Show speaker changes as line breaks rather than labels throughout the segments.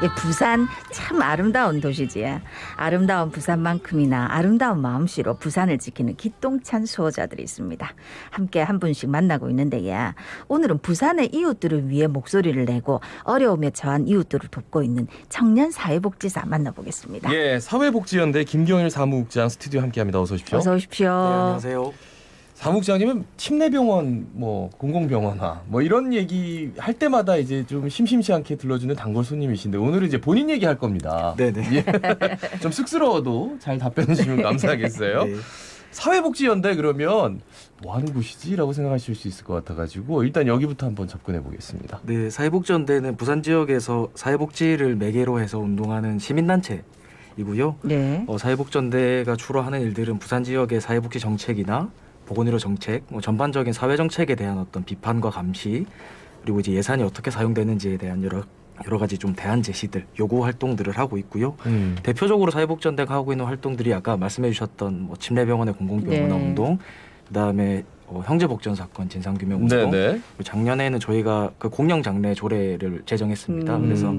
부산 참 아름다운 도시지. 아름다운 부산만큼이나 아름다운 마음씨로 부산을 지키는 기똥찬 수호자들이 있습니다. 함께 한 분씩 만나고 있는데 오늘은 부산의 이웃들을 위해 목소리를 내고 어려움에 처한 이웃들을 돕고 있는 청년 사회복지사 만나보겠습니다.
예, 사회복지연대 김경일 사무국장 스튜디오 함께합니다. 어서 오십시오.
어서 오십시오.
네, 안녕하세요.
사무국장님은 침례병원, 공공병원화 이런 얘기 할 때마다 이제 좀 심심치 않게 들러주는 단골 손님이신데 오늘은 이제 본인 얘기할 겁니다.
네네.
예. 좀 쑥스러워도 잘 답변해 주시면 감사하겠어요.
네.
사회복지연대 그러면 뭐 하는 곳이지라고 생각하실 수 있을 것 같아가지고 일단 여기부터 한번 접근해 보겠습니다.
네, 사회복지연대는 부산 지역에서 사회복지를 매개로 해서 운동하는 시민단체이고요.
네.
사회복지연대가 주로 하는 일들은 부산 지역의 사회복지 정책이나 보건의료 정책, 전반적인 사회 정책에 대한 어떤 비판과 감시, 그리고 이제 예산이 어떻게 사용되는지에 대한 여러 가지 좀 대안 제시들, 요구 활동들을 하고 있고요. 대표적으로 사회복지연대가 하고 있는 활동들이 아까 말씀해주셨던 침례병원의 공공병원화
네.
운동, 그다음에 형제복전 사건 진상규명 운동.
네네.
작년에는 저희가 그 공영 장례 조례를 제정했습니다. 그래서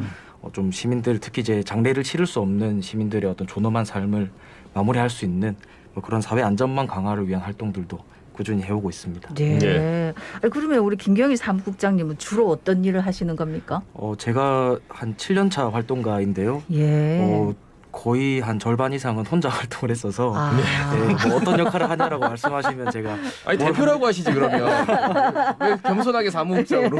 좀 시민들, 특히 이제 장례를 치를 수 없는 시민들의 어떤 존엄한 삶을 마무리할 수 있는 그런 사회 안전망 강화를 위한 활동들도 꾸준히 해오고 있습니다.
네.
네.
아니, 그러면 우리 김경희 사무국장님은 주로 어떤 일을 하시는 겁니까?
제가 한 7년 차 활동가인데요.
예.
거의 한 절반 이상은 혼자 활동을 했어서
아.
네, 어떤 역할을 하냐라고 말씀하시면 제가
아니 대표라고 하시지 그러면 왜 겸손하게 사무국장으로?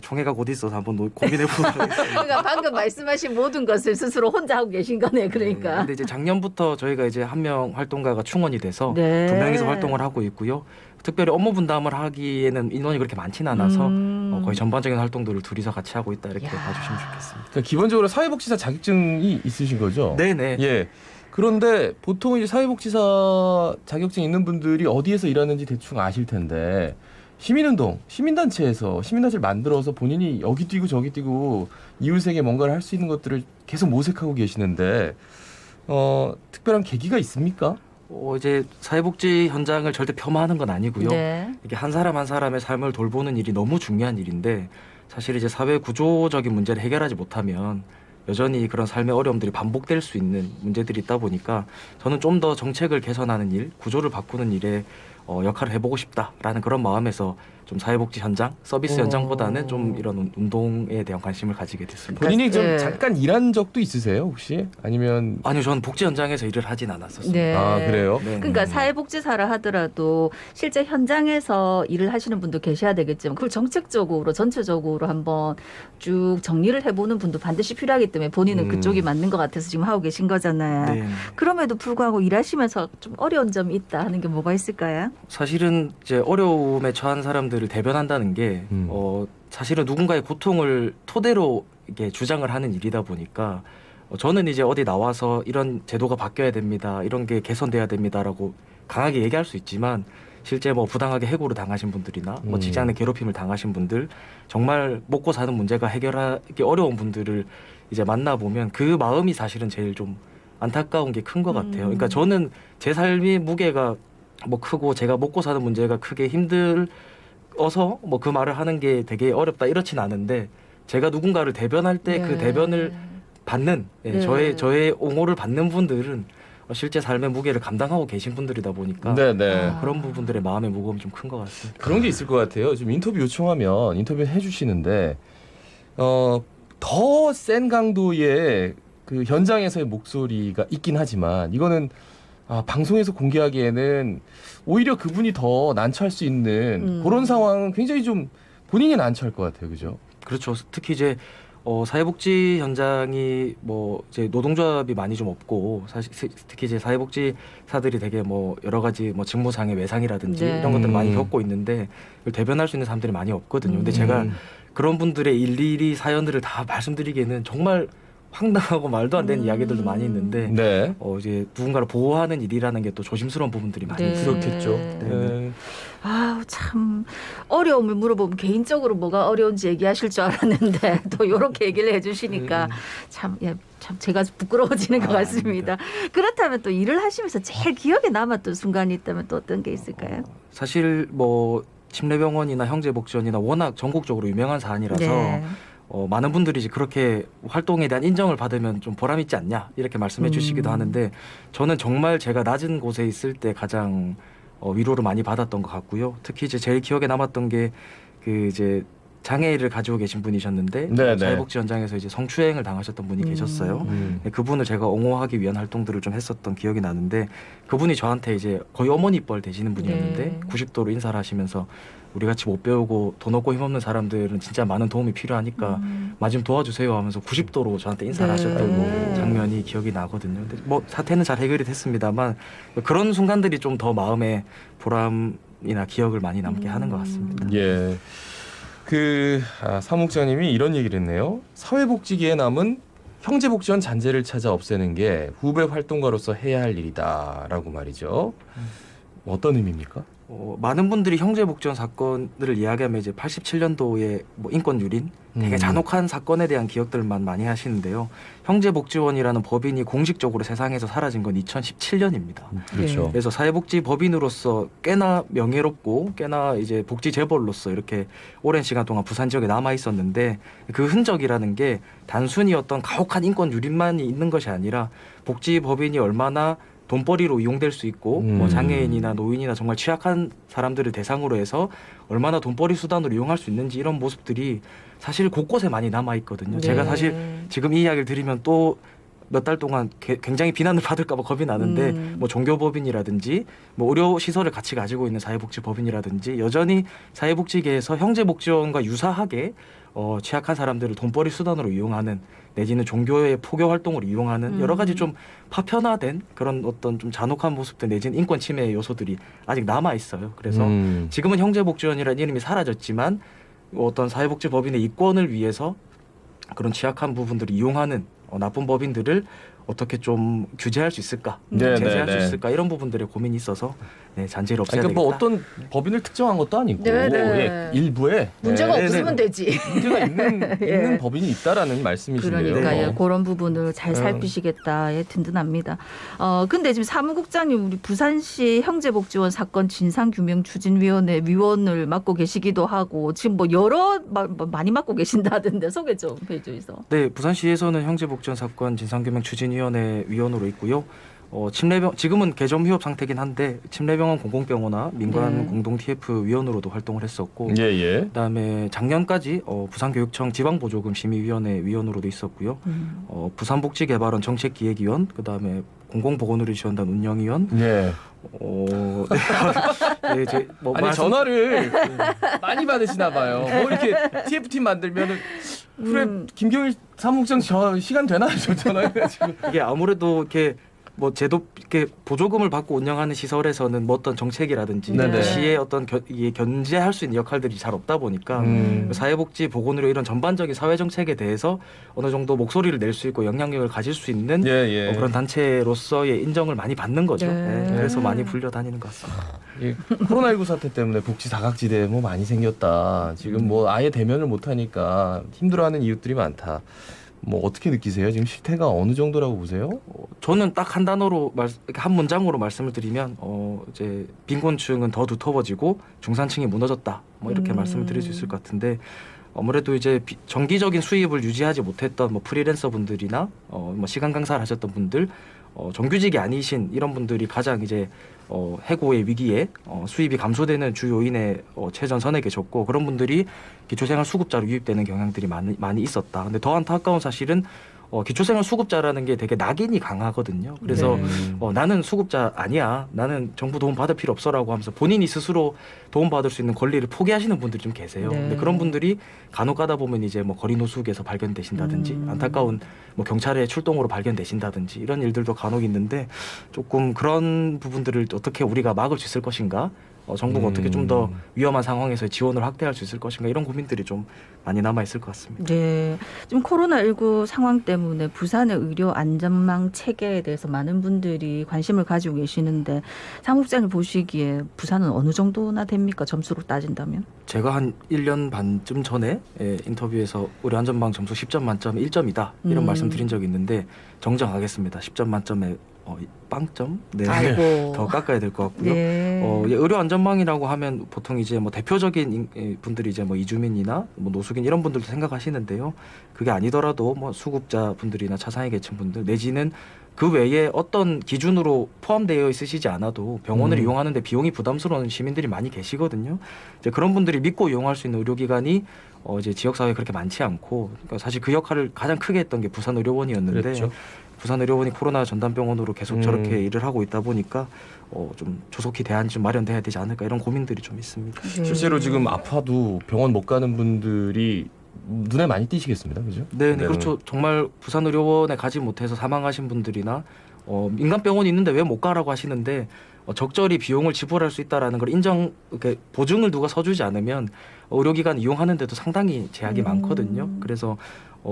총회가 곧 있어서 한번 고민해 보도록 하겠습니다.
그러니까 방금 말씀하신 모든 것을 스스로 혼자 하고 계신 거네. 그러니까.
근데 이제 작년부터 저희가 이제 한 명 활동가가 충원이 돼서
네.
2명이서 활동을 하고 있고요. 특별히 업무 분담을 하기에는 인원이 그렇게 많지는 않아서 거의 전반적인 활동들을 둘이서 같이 하고 있다 이렇게 봐주시면 좋겠습니다.
그러니까 기본적으로 사회복지사 자격증이 있으신 거죠?
네네.
예. 그런데 보통 이제 사회복지사 자격증 있는 분들이 어디에서 일하는지 대충 아실 텐데 시민운동, 시민단체를 만들어서 본인이 여기 뛰고 저기 뛰고 이웃에게 뭔가를 할 수 있는 것들을 계속 모색하고 계시는데 특별한 계기가 있습니까?
이제 사회복지 현장을 절대 폄하하는 건 아니고요.
네.
이게 한 사람 한 사람의 삶을 돌보는 일이 너무 중요한 일인데 사실 이제 사회 구조적인 문제를 해결하지 못하면 여전히 그런 삶의 어려움들이 반복될 수 있는 문제들이 있다 보니까 저는 좀 더 정책을 개선하는 일, 구조를 바꾸는 일에 역할을 해보고 싶다라는 그런 마음에서 좀 사회복지 현장, 서비스 현장보다는 좀 이런 운동에 대한 관심을 가지게 됐습니다.
본인이 좀
네.
잠깐 일한 적도 있으세요 혹시? 아니면
아니요, 저는 복지 현장에서 일을 하진 않았었습니다.
네.
아 그래요?
네.
그러니까 사회복지사를 하더라도 실제 현장에서 일을 하시는 분도 계셔야 되겠지만 그걸 정책적으로 전체적으로 한번 쭉 정리를 해보는 분도 반드시 필요하기 때문에 본인은 그쪽이 맞는 것 같아서 지금 하고 계신 거잖아요.
네.
그럼에도 불구하고 일하시면서 좀 어려운 점이 있다 하는 게 뭐가 있을까요?
사실은 이제 어려움에 처한 사람들을 대변한다는 게 사실은 누군가의 고통을 토대로 이게 주장을 하는 일이다 보니까 저는 이제 어디 나와서 이런 제도가 바뀌어야 됩니다, 이런 게 개선돼야 됩니다라고 강하게 얘기할 수 있지만 실제 부당하게 해고를 당하신 분들이나 직장 내 괴롭힘을 당하신 분들, 정말 먹고 사는 문제가 해결하기 어려운 분들을 이제 만나보면 그 마음이 사실은 제일 좀 안타까운 게 큰 것 같아요. 그러니까 저는 제 삶의 무게가 크고 제가 먹고 사는 문제가 크게 힘들어서 그 말을 하는 게 되게 어렵다 이렇진 않은데 제가 누군가를 대변할 때 그
네.
대변을 받는
네.
저의 옹호를 받는 분들은 실제 삶의 무게를 감당하고 계신 분들이다 보니까
네네.
그런 부분들의 마음의 무거움이 좀 큰 것 같습니다.
그런 게 있을 것 같아요. 지금 인터뷰 요청하면 인터뷰 해주시는데 더 센 강도의 그 현장에서의 목소리가 있긴 하지만 이거는 방송에서 공개하기에는 오히려 그분이 더 난처할 수 있는 그런 상황은 굉장히 좀 본인이 난처할 것 같아요, 그죠?
그렇죠. 특히 이제 사회복지 현장이 이제 노동조합이 많이 좀 없고 사실 특히 이제 사회복지사들이 되게 여러 가지 직무상의 외상이라든지
네.
이런 것들을 많이 겪고 있는데 이걸 대변할 수 있는 사람들이 많이 없거든요. 근데 제가 그런 분들의 일일이 사연들을 다 말씀드리기에는 정말 황당하고 말도 안 되는 이야기들도 많이 있는데
네.
이제 누군가를 보호하는 일이라는 게 또 조심스러운 부분들이 많이
네.
있어요.
그렇겠죠.
네.
아, 참 어려움을 물어보면 개인적으로 뭐가 어려운지 얘기하실 줄 알았는데 또 이렇게 얘기를 해주시니까 참 제가 부끄러워지는 것 같습니다. 그렇다면 또 일을 하시면서 제일 기억에 남았던 순간이 있다면 또 어떤 게 있을까요?
사실 침례병원이나 형제복지원이나 워낙 전국적으로 유명한 사안이라서
네.
많은 분들이 이제 그렇게 활동에 대한 인정을 받으면 좀 보람 있지 않냐 이렇게 말씀해 주시기도 하는데 저는 정말 제가 낮은 곳에 있을 때 가장 위로를 많이 받았던 것 같고요. 특히 이제 제일 기억에 남았던 게 그 이제 장애를 가지고 계신 분이셨는데
네네.
사회복지 현장에서 이제 성추행을 당하셨던 분이 계셨어요. 네, 그분을 제가 옹호하기 위한 활동들을 좀 했었던 기억이 나는데 그분이 저한테 이제 거의 어머니뻘 되시는 분이었는데
네.
90도로 인사를 하시면서 우리 같이 못 배우고 돈 없고 힘없는 사람들은 진짜 많은 도움이 필요하니까 마좀 도와주세요 하면서 90도로 저한테 인사를
네.
하셨던 장면이 기억이 나거든요. 근데 뭐 사태는 잘 해결이 됐습니다만 그런 순간들이 좀 더 마음에 보람이나 기억을 많이 남게 하는 것 같습니다.
예. 사무국장님이 이런 얘기를 했네요. 사회복지계에 남은 형제복지원 잔재를 찾아 없애는 게 후배 활동가로서 해야 할 일이다라고 말이죠. 어떤 의미입니까?
많은 분들이 형제복지원 사건들을 이야기하면 이제 87년도에 뭐 인권 유린 되게 잔혹한 사건에 대한 기억들만 많이 하시는데요. 형제복지원이라는 법인이 공식적으로 세상에서 사라진 건 2017년입니다.
그렇죠.
그래서 사회복지법인으로서 꽤나 명예롭고 꽤나 이제 복지 재벌로서 이렇게 오랜 시간 동안 부산 지역에 남아 있었는데 그 흔적이라는 게 단순히 어떤 가혹한 인권 유린만이 있는 것이 아니라 복지법인이 얼마나 돈벌이로 이용될 수 있고 뭐 장애인이나 노인이나 정말 취약한 사람들을 대상으로 해서 얼마나 돈벌이 수단으로 이용할 수 있는지 이런 모습들이 사실 곳곳에 많이 남아 있거든요.
네.
제가 사실 지금 이 이야기를 드리면 또 몇 달 동안 굉장히 비난을 받을까 봐 겁이 나는데 뭐 종교법인이라든지 뭐 의료시설을 같이 가지고 있는 사회복지법인이라든지 여전히 사회복지계에서 형제복지원과 유사하게 취약한 사람들을 돈벌이 수단으로 이용하는 내지는 종교의 포교 활동을 이용하는 여러 가지 좀 파편화된 그런 어떤 좀 잔혹한 모습들 내지는 인권 침해 요소들이 아직 남아 있어요. 그래서 지금은 형제복지원이라는 이름이 사라졌지만 어떤 사회복지법인의 이권을 위해서 그런 취약한 부분들을 이용하는 나쁜 법인들을 어떻게 좀 규제할 수 있을까,
네,
제재할
네,
수
네.
있을까 이런 부분들에 고민이 있어서 네, 잔재를 없애야
그러니까
되겠다.
뭐 어떤 법인을 특정한 것도 아니고
네, 네.
예, 일부에
문제가
네,
없으면
네.
되지.
문제가 있는
예.
법인이 있다라는 말씀이신데요.
그러니까요. 그런 부분을 잘 살피시겠다. 예, 든든합니다. 근데 지금 사무국장님 우리 부산시 형제복지원 사건 진상규명추진위원회 위원을 맡고 계시기도 하고 지금 뭐 많이 맡고 계신다던데 소개 좀 해주세요.
네, 부산시에서는 형제복지원 사건 진상규명추진위원회 위원으로 있고요. 지금은 개점 휴업 상태긴 한데 침례병원 공공병원화 민관
네.
공동 TF 위원으로도 활동을 했었고,
예.
그다음에 작년까지 부산교육청 지방보조금 심의위원회 위원으로도 있었고요. 부산복지개발원 정책기획위원, 그다음에 공공보건의료지원단 운영위원.
예.
네, 이제 뭐
아니 전화를 많이 받으시나 봐요. 뭐 이렇게 TF팀 만들면은 그래 김경일 사무국장 저 시간 되나 저 전화해가지고
이게 아무래도 이렇게 뭐 제도 이렇게 보조금을 받고 운영하는 시설에서는 뭐 어떤 정책이라든지
네네.
시의 어떤 이게 견제할 수 있는 역할들이 잘 없다 보니까 사회복지 보건의료 이런 전반적인 사회 정책에 대해서 어느 정도 목소리를 낼 수 있고 영향력을 가질 수 있는
예.
그런 단체로서의 인정을 많이 받는 거죠.
네.
네, 그래서 많이 불려다니는 것 같습니다.
이 코로나19 사태 때문에 복지 사각지대 뭐 많이 생겼다. 지금 뭐 아예 대면을 못 하니까 힘들어하는 이웃들이 많다. 뭐 어떻게 느끼세요? 지금 실태가 어느 정도라고 보세요?
저는 딱 한 단어로 한 문장으로 말씀을 드리면 이제 빈곤층은 더 두터워지고 중산층이 무너졌다. 뭐 이렇게 말씀을 드릴 수 있을 것 같은데 아무래도 이제 정기적인 수입을 유지하지 못했던 뭐 프리랜서 분들이나 뭐 시간 강사를 하셨던 분들, 정규직이 아니신 이런 분들이 가장 이제 해고의 위기에 수입이 감소되는 주 요인에 최전선에 계셨고 그런 분들이 기초생활 수급자로 유입되는 경향들이 많이 있었다. 근데 더 안타까운 사실은 기초생활 수급자라는 게 되게 낙인이 강하거든요. 그래서 나는 수급자 아니야. 나는 정부 도움 받을 필요 없어라고 하면서 본인이 스스로 도움 받을 수 있는 권리를 포기하시는 분들이 좀 계세요.
네.
근데 그런 분들이 간혹 가다 보면 이제 뭐 거리 노숙에서 발견되신다든지 안타까운 뭐 경찰의 출동으로 발견되신다든지 이런 일들도 간혹 있는데 조금 그런 부분들을 어떻게 우리가 막을 수 있을 것인가? 정부가 어떻게 좀 더 위험한 상황에서 지원을 확대할 수 있을 것인가 이런 고민들이 좀 많이 남아 있을 것 같습니다.
네, 지금 코로나19 상황 때문에 부산의 의료 안전망 체계에 대해서 많은 분들이 관심을 가지고 계시는데 사무국장님 보시기에 부산은 어느 정도나 됩니까? 점수로 따진다면?
제가 한 1년 반쯤 전에 인터뷰에서 의료 안전망 점수 10점 만점에 1점이다 이런 말씀 드린 적이 있는데 정정하겠습니다. 10점 만점에 빵점? 네.
아이고.
더 깎아야 될 것 같고요.
네.
의료 안전망이라고 하면 보통 이제 뭐 대표적인 분들이 이제 뭐 이주민이나 뭐 노숙인 이런 분들도 생각하시는데요. 그게 아니더라도 뭐 수급자 분들이나 차상위 계층 분들 내지는 그 외에 어떤 기준으로 포함되어 있으시지 않아도 병원을 이용하는데 비용이 부담스러운 시민들이 많이 계시거든요. 이제 그런 분들이 믿고 이용할 수 있는 의료기관이 이제 지역 사회에 그렇게 많지 않고, 그러니까 사실 그 역할을 가장 크게 했던 게 부산의료원이었는데.
그렇죠.
부산의료원이 코로나 전담병원으로 계속 저렇게 일을 하고 있다 보니까 좀 조속히 대안이 좀 마련돼야 되지 않을까 이런 고민들이 좀 있습니다.
네.
실제로 지금 아파도 병원 못 가는 분들이 눈에 많이 띄시겠습니다, 그죠?
네, 그렇죠. 정말 부산의료원에 가지 못해서 사망하신 분들이나 민간 병원이 있는데 왜 못 가라고 하시는데 적절히 비용을 지불할 수 있다라는 걸 이렇게 보증을 누가 서주지 않으면 의료기관 이용하는데도 상당히 제약이 많거든요. 그래서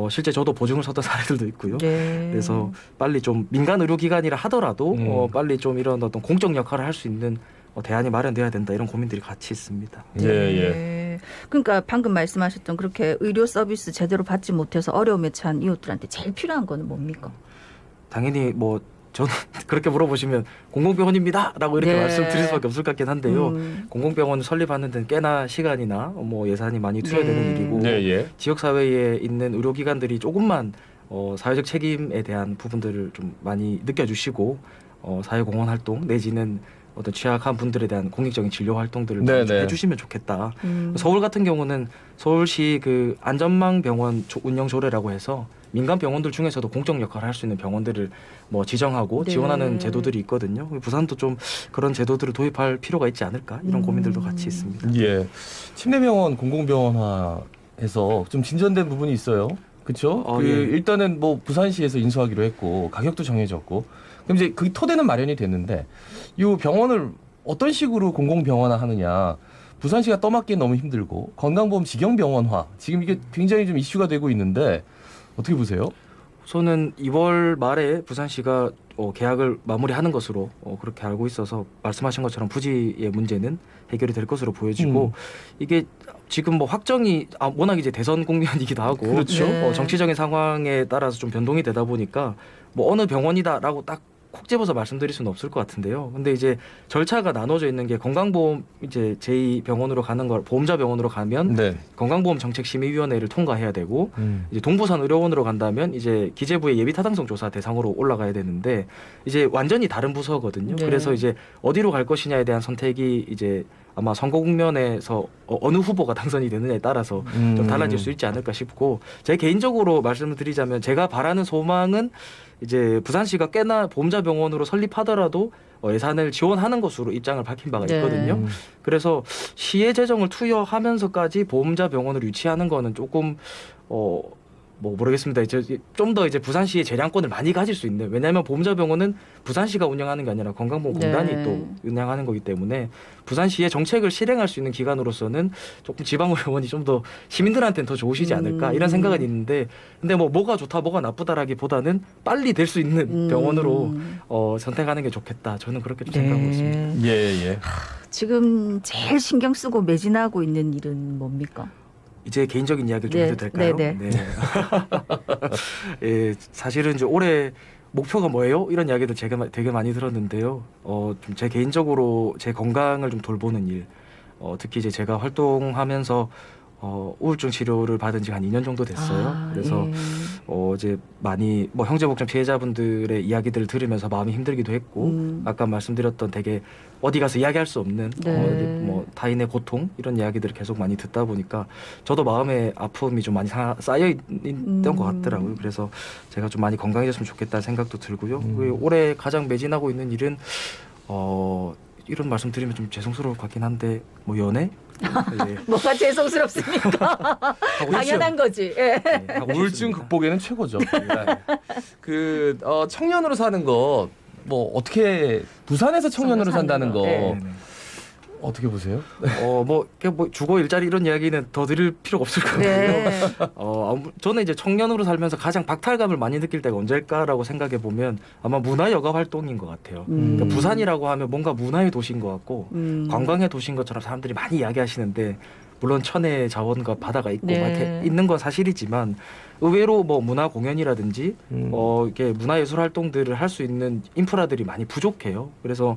실제 저도 보증을 섰던 사례들도 있고요.
네.
그래서 빨리 좀 민간 의료기관이라 하더라도 빨리 좀 이런 어떤 공적 역할을 할 수 있는 대안이 마련돼야 된다 이런 고민들이 같이 있습니다.
예, 예.
네. 그러니까 방금 말씀하셨던 그렇게 의료 서비스 제대로 받지 못해서 어려움에 처한 이웃들한테 제일 필요한 거는 뭡니까?
당연히 뭐 저는 그렇게 물어보시면 공공병원입니다라고 이렇게
네.
말씀드릴 수밖에 없을 것 같긴 한데요. 공공병원 설립하는 데는 꽤나 시간이나 뭐 예산이 많이 투여되는
네.
일이고
네, 예.
지역 사회에 있는 의료기관들이 조금만 사회적 책임에 대한 부분들을 좀 많이 느껴주시고 사회공헌 활동 내지는 어떤 취약한 분들에 대한 공익적인 진료 활동들을
네,
좀
네.
해주시면 좋겠다. 서울 같은 경우는 서울시 그 안전망 병원 운영 조례라고 해서 민간 병원들 중에서도 공적 역할을 할 수 있는 병원들을 뭐 지정하고
네.
지원하는 제도들이 있거든요. 부산도 좀 그런 제도들을 도입할 필요가 있지 않을까 이런 고민들도 같이 있습니다.
예. 침례병원 공공병원화해서 좀 진전된 부분이 있어요. 그렇죠?
예.
일단은 뭐 부산시에서 인수하기로 했고 가격도 정해졌고 그럼 이제 그 토대는 마련이 됐는데 이 병원을 어떤 식으로 공공병원화 하느냐. 부산시가 떠맡기엔 너무 힘들고 건강보험 직영병원화 지금 이게 굉장히 좀 이슈가 되고 있는데 어떻게 보세요?
우선은 2월 말에 부산시가 계약을 마무리하는 것으로 그렇게 알고 있어서 말씀하신 것처럼 부지의 문제는 해결이 될 것으로 보여지고 이게 지금 뭐 확정이 워낙 이제 대선 국면이기도 하고
그렇죠.
네.
정치적인 상황에 따라서 좀 변동이 되다 보니까 뭐 어느 병원이다라고 딱 콕 집어서 말씀드릴 수는 없을 것 같은데요. 근데 이제 절차가 나눠져 있는 게 건강보험 이제 제2병원으로 가는 걸 보험자 병원으로 가면
네.
건강보험 정책심의위원회를 통과해야 되고 이제 동부산 의료원으로 간다면 이제 기재부의 예비타당성 조사 대상으로 올라가야 되는데 이제 완전히 다른 부서거든요.
네.
그래서 이제 어디로 갈 것이냐에 대한 선택이 이제 아마 선거 국면에서 어느 후보가 당선이 되느냐에 따라서 좀 달라질 수 있지 않을까 싶고 제 개인적으로 말씀을 드리자면 제가 바라는 소망은 이제 부산시가 꽤나 보험자 병원으로 설립하더라도 예산을 지원하는 것으로 입장을 밝힌 바가
네.
있거든요. 그래서 시의 재정을 투여하면서까지 보험자 병원을 유치하는 거는 조금 뭐 모르겠습니다. 이제 좀 더 이제 부산시의 재량권을 많이 가질 수 있는 왜냐하면 보험자 병원은 부산시가 운영하는 게 아니라 건강보험공단이
네.
또 운영하는 거기 때문에 부산시의 정책을 실행할 수 있는 기관으로서는 조금 지방의료원이 좀 더 시민들한테는 더 좋으시지 않을까 이런 생각은 있는데 근데 뭐가 좋다 뭐가 나쁘다라기보다는 빨리 될 수 있는 병원으로 선택하는 게 좋겠다. 저는 그렇게 좀 생각하고 있습니다.
예, 예.
지금 제일 신경 쓰고 매진하고 있는 일은 뭡니까?
이제 개인적인 이야기를 좀
네,
해도 될까요?
네.
예, 사실은 이제 올해 목표가 뭐예요? 이런 이야기도 제가 되게 많이 들었는데요. 좀 제 개인적으로 제 건강을 좀 돌보는 일, 특히 이제 제가 활동하면서 우울증 치료를 받은 지 한 2년 정도 됐어요. 그래서
예.
이제 많이 뭐 형제복장 피해자분들의 이야기들을 들으면서 마음이 힘들기도 했고 아까 말씀드렸던 되게 어디 가서 이야기할 수 없는
네.
뭐 타인의 고통 이런 이야기들을 계속 많이 듣다 보니까 저도 마음의 아픔이 좀 많이 쌓여 있던 것 같더라고요. 그래서 제가 좀 많이 건강해졌으면 좋겠다는 생각도 들고요. 그리고 올해 가장 매진하고 있는 일은 이런 말씀 드리면 좀 죄송스러울 것 같긴 한데 뭐 연애? 예.
뭐가 죄송스럽습니까?
하고
당연한 거지. 예.
네, 하고
우울증
싶습니다.
극복에는 최고죠. 네. 청년으로 사는 거 뭐 어떻게 부산에서 청년으로
사는
산다는
거.
거
네.
어떻게 보세요?
뭐 주거 일자리 이런 이야기는 더 드릴 필요가 없을 것 같고요.
네.
저는 이제 청년으로 살면서 가장 박탈감을 많이 느낄 때가 언제일까라고 생각해 보면 아마 문화 여가 활동인 것 같아요. 그러니까 부산이라고 하면 뭔가 문화의 도시인 것 같고 관광의 도시인 것처럼 사람들이 많이 이야기하시는데 물론 천혜의 자원과 바다가 있고
네.
막 이렇게 있는 건 사실이지만 의외로 뭐 문화 공연이라든지 이게 문화예술 활동들을 할 수 있는 인프라들이 많이 부족해요. 그래서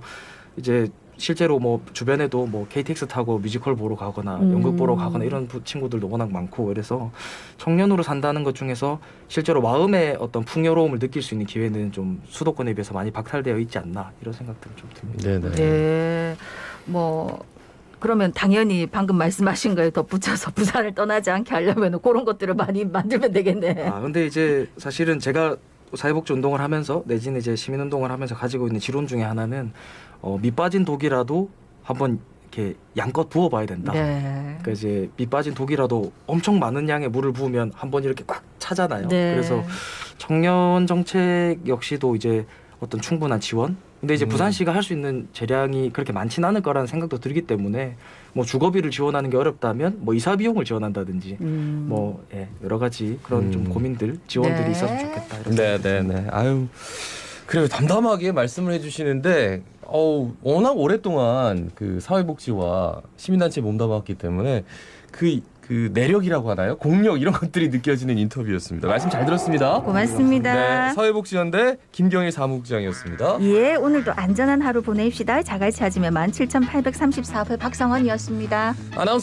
이제 실제로 뭐 주변에도 뭐 KTX 타고 뮤지컬 보러 가거나 연극 보러 가거나 이런 친구들도 워낙 많고, 그래서 청년으로 산다는 것 중에서 실제로 마음의 어떤 풍요로움을 느낄 수 있는 기회는 좀 수도권에 비해서 많이 박탈되어 있지 않나 이런 생각들은 좀 듭니다.
네네.
네. 뭐 그러면 당연히 방금 말씀하신 거에 덧붙여서 부산을 떠나지 않게 하려면 그런 것들을 많이 만들면 되겠네.
아 근데 이제 사실은 제가 사회복지 운동을 하면서 내지는 이제 시민 운동을 하면서 가지고 있는 지론 중에 하나는 밑 빠진 독이라도 한번 이렇게 양껏 부어봐야 된다.
네.
그러니까 이제 밑 빠진 독이라도 엄청 많은 양의 물을 부으면 한번 이렇게 꽉 차잖아요.
네.
그래서 청년 정책 역시도 이제 어떤 충분한 지원. 근데 이제 부산시가 할 수 있는 재량이 그렇게 많지는 않을 거라는 생각도 들기 때문에 뭐 주거비를 지원하는 게 어렵다면 뭐 이사 비용을 지원한다든지 뭐 여러 가지 그런 좀 고민들 지원들이
네.
있었으면 좋겠다. 이런 생각이
네네네. 아유, 그래요. 담담하게 말씀을 해주시는데, 워낙 오랫동안 그 사회복지와 시민단체에 몸담았기 때문에 그 내력이라고 하나요? 공력 이런 것들이 느껴지는 인터뷰였습니다. 말씀 잘 들었습니다.
고맙습니다.
네, 사회복지연대 김경일 사무국장이었습니다.
예, 오늘도 안전한 하루 보내십시다. 자갈치 아침에 17,834회 박성원이었습니다.
아나운서